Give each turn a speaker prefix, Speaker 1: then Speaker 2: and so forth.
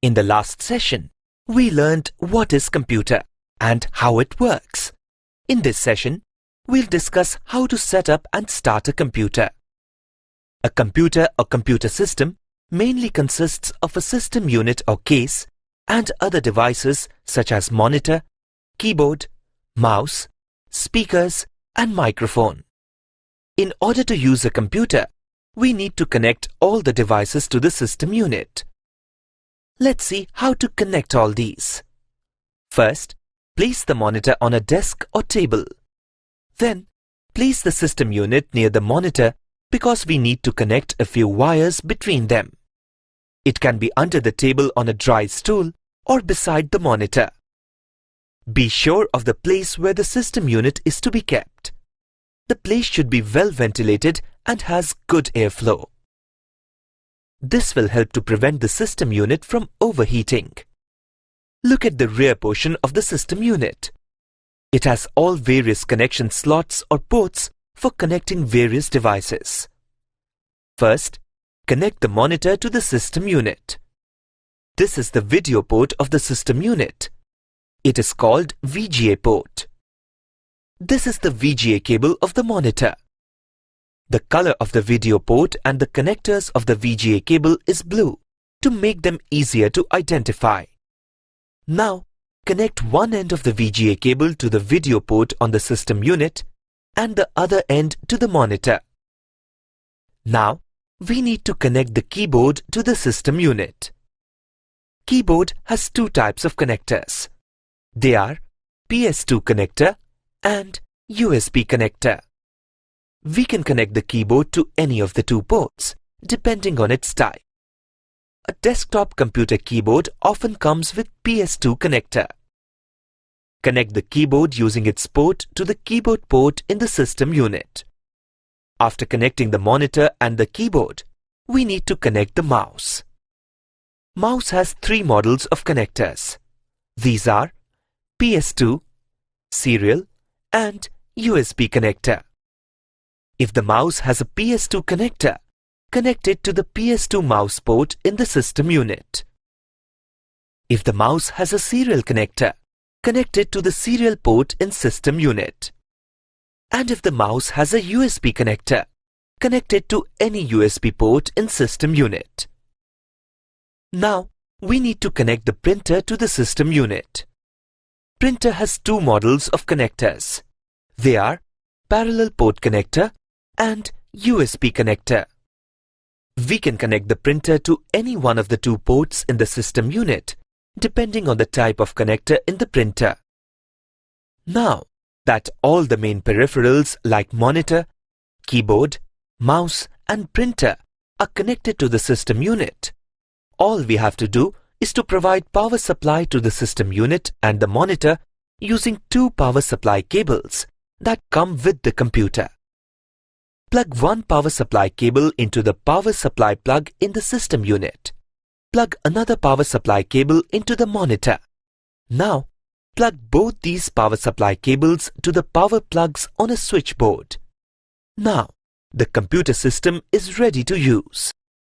Speaker 1: In the last session, we learned what is computer and how it works. In this session, we'll discuss how to set up and start a computer. A computer or computer system mainly consists of a system unit or case and other devices such as monitor, keyboard, mouse, speakers, and microphone. In order to use a computer, we need to connect all the devices to the system unit. Let's see how to connect all these. First, place the monitor on a desk or table. Then, place the system unit near the monitor because we need to connect a few wires between them. It can be under the table on a dry stool or beside the monitor. Be sure of the place where the system unit is to be kept. The place should be well ventilated and has good airflow. This will help to prevent the system unit from overheating. Look at the rear portion of the system unit. It has all various connection slots or ports for connecting various devices. First, connect the monitor to the system unit. This is the video port of the system unit. It is called VGA port. This is the VGA cable of the monitor. The color of the video port and the connectors of the VGA cable is blue to make them easier to identify. Now, connect one end of the VGA cable to the video port on the system unit and the other end to the monitor. Now, we need to connect the keyboard to the system unit. Keyboard has two types of connectors. They are PS2 connector and USB connector. We can connect the keyboard to any of the two ports, depending on its type. A desktop computer keyboard often comes with PS2 connector. Connect the keyboard using its port to the keyboard port in the system unit. After connecting the monitor and the keyboard, we need to connect the mouse. Mouse has three models of connectors. These are PS2, serial, and USB connector. If the mouse has a PS2 connector, connect it to the PS2 mouse port in the system unit. If the mouse has a serial connector, connect it to the serial port in system unit. And if the mouse has a USB connector, connect it to any USB port in system unit. Now, we need to connect the printer to the system unit. Printer has two models of connectors. They are parallel port connector and USB connector. We can connect the printer to any one of the two ports in the system unit, depending on the type of connector in the printer. Now that all the main peripherals like monitor, keyboard, mouse and printer are connected to the system unit, all we have to do is to provide power supply to the system unit and the monitor using two power supply cables that come with the computer. Plug one power supply cable into the power supply plug in the system unit. Plug another power supply cable into the monitor. Now, plug both these power supply cables to the power plugs on a switchboard. Now, the computer system is ready to use.